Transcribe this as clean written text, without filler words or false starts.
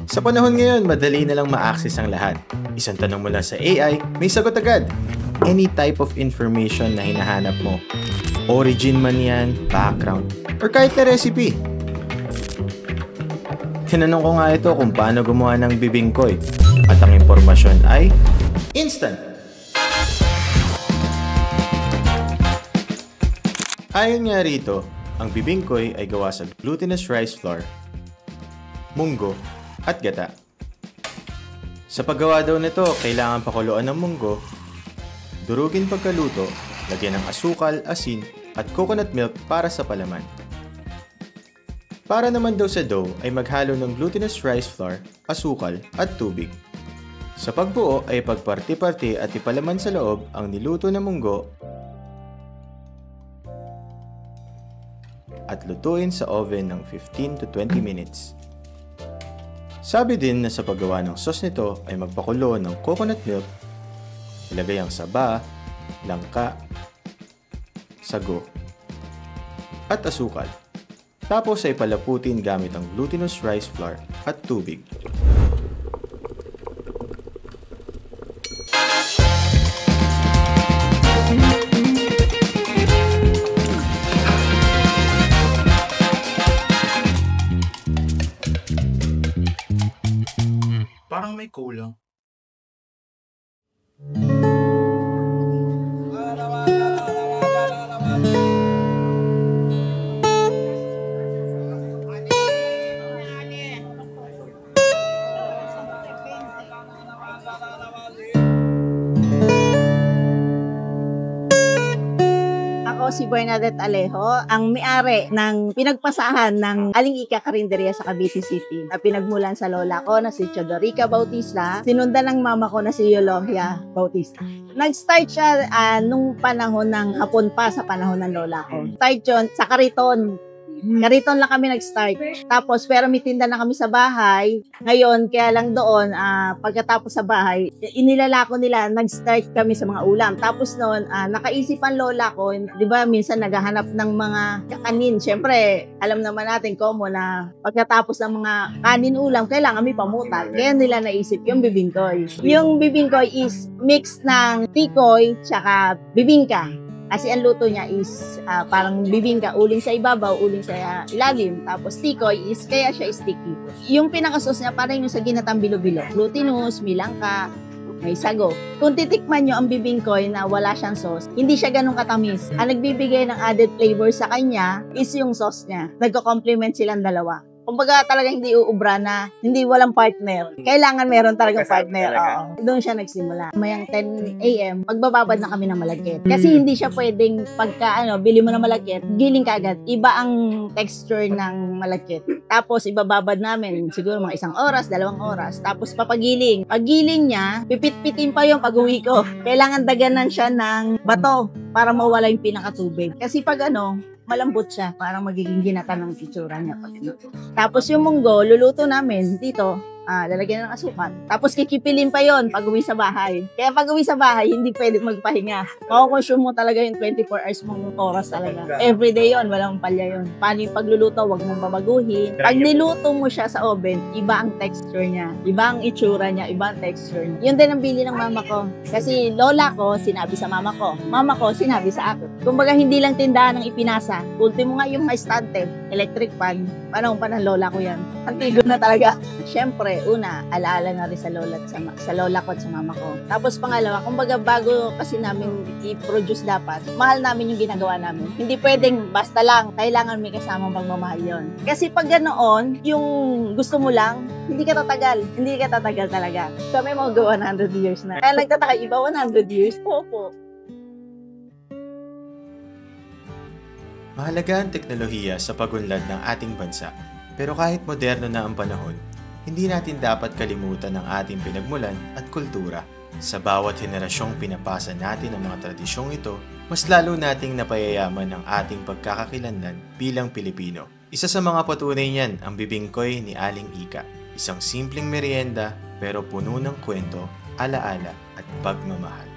Sa panahon ngayon, madali na lang ma-access ang lahat. Isang tanong mula sa AI, may sagot agad. Any type of information na hinahanap mo. Origin man yan, background, or kahit na recipe. Tinanong ko nga ito kung paano gumawa ng bibingkoy. At ang impormasyon ay instant! Ayon nga rito, ang bibingkoy ay gawa sa glutinous rice flour, munggo, at gata. Sa paggawa daw nito, kailangan pakuluan ng munggo, durugin pagkaluto, lagyan ng asukal, asin, at coconut milk para sa palaman. Para naman daw sa dough ay maghalo ng glutinous rice flour, asukal, at tubig. Sa pagbuo ay pagparti-parti at ipalaman sa loob ang niluto na munggo at lutuin sa oven ng 15 to 20 minutes. Sabi din na sa paggawa ng sauce nito ay magpakulo ng coconut milk, ilagay ang saba, langka, sago, at asukal. Tapos ay palaputin gamit ang glutinous rice flour at tubig. Parang may kulang. Ako si Bernadette Alejo, ang may-ari ng pinagpasahan ng Aling Ika Karinderya sa Cavite City na pinagmulan sa lola ko na si Chodorica Bautista, sinundan ng mama ko na si Eulogia Bautista. Nag-start siya nung panahon ng hapon pa sa panahon ng lola ko. Start yun sa Kariton. Kariton lang kami nag-start. Tapos, pero may tinda na kami sa bahay. Ngayon, kaya lang doon, pagkatapos sa bahay, inilalako nila, nag-start kami sa mga ulam. Tapos noon, nakaisip ang lola ko, di ba, minsan naghahanap ng mga kakanin. Siyempre, alam naman natin, common na pagkatapos ng mga kanin ulam, kailangan may pamutan. Kaya nila naisip yung bibingkoy. Yung bibingkoy is mix ng tikoy tsaka bibingka. Kasi ang luto niya is parang bibingka, uling sa ibabaw, uling sa ilalim. Tapos tikoy is kaya siya sticky. Yung pinakasos niya parang yung sa ginatang bilo-bilo. Glutinous, milangka, may sago. Kung titikman nyo ang bibingkoy na wala siyang sauce, hindi siya ganun katamis. Ang nagbibigay ng added flavor sa kanya is yung sauce niya. Nagko-complement silang dalawa. Kumbaga talagang hindi uubra na hindi walang partner. Kailangan meron talagang partner. Oo. Doon siya nagsimula. Mayang 10 a.m., magbababad na kami ng malagkit. Kasi hindi siya pwedeng pagka bili mo ng malagkit, giling ka agad. Iba ang texture ng malagkit. Tapos ibababad namin siguro mga 1 oras, 2 oras. Tapos papagiling. Paggiling niya, pipit-pitin pa yung pag-uwi ko. Kailangan daganan siya ng bato para mawala yung pinakatubig. Kasi pag malambot siya, parang magiging ginata ng itsura niya. Tapos yung munggo, luluto namin dito, lalagyan ng asukal. Tapos kikipilin pa yon pag uwi sa bahay. Kaya pag uwi sa bahay, hindi pwede magpahinga. Makukonsume mo talaga yung 24 hours mong oras talaga. Everyday yon, walang palya yon. Paano yung pagluluto, wag mong babaguhin. Pag niluto mo siya sa oven, iba ang texture niya, iba ang itsura niya, iba ang texture niya. Yun din ang bili ng mama ko. Kasi lola ko, sinabi sa mama ko, sinabi sa akin. Kumbaga, hindi lang tindahan ng ipinasa. Ultimo nga yung estante, electric pan. Panahon pa ng lola ko yan. Antigo na talaga. Siyempre, una, alaala na rin sa lola ko at sa mama ko. Tapos pangalawa, kumbaga bago kasi namin i-produce dapat, mahal namin yung ginagawa namin. Hindi pwedeng basta lang, kailangan may kasamang pagmamahal yon. Kasi pag ganoon, yung gusto mo lang, hindi ka tatagal. Hindi ka tatagal talaga. Kami mga 100 years na. Kaya nagtataka, iba 100 years? Opo. Mahalaga ang teknolohiya sa pagunlad ng ating bansa. Pero kahit moderno na ang panahon, hindi natin dapat kalimutan ang ating pinagmulan at kultura. Sa bawat henerasyong pinapasa natin ang mga tradisyong ito, mas lalo nating napayayaman ang ating pagkakakilanlan bilang Pilipino. Isa sa mga patunay niyan ang bibingkoy ni Aling Ika. Isang simpleng merienda pero puno ng kwento, alaala at pagmamahal.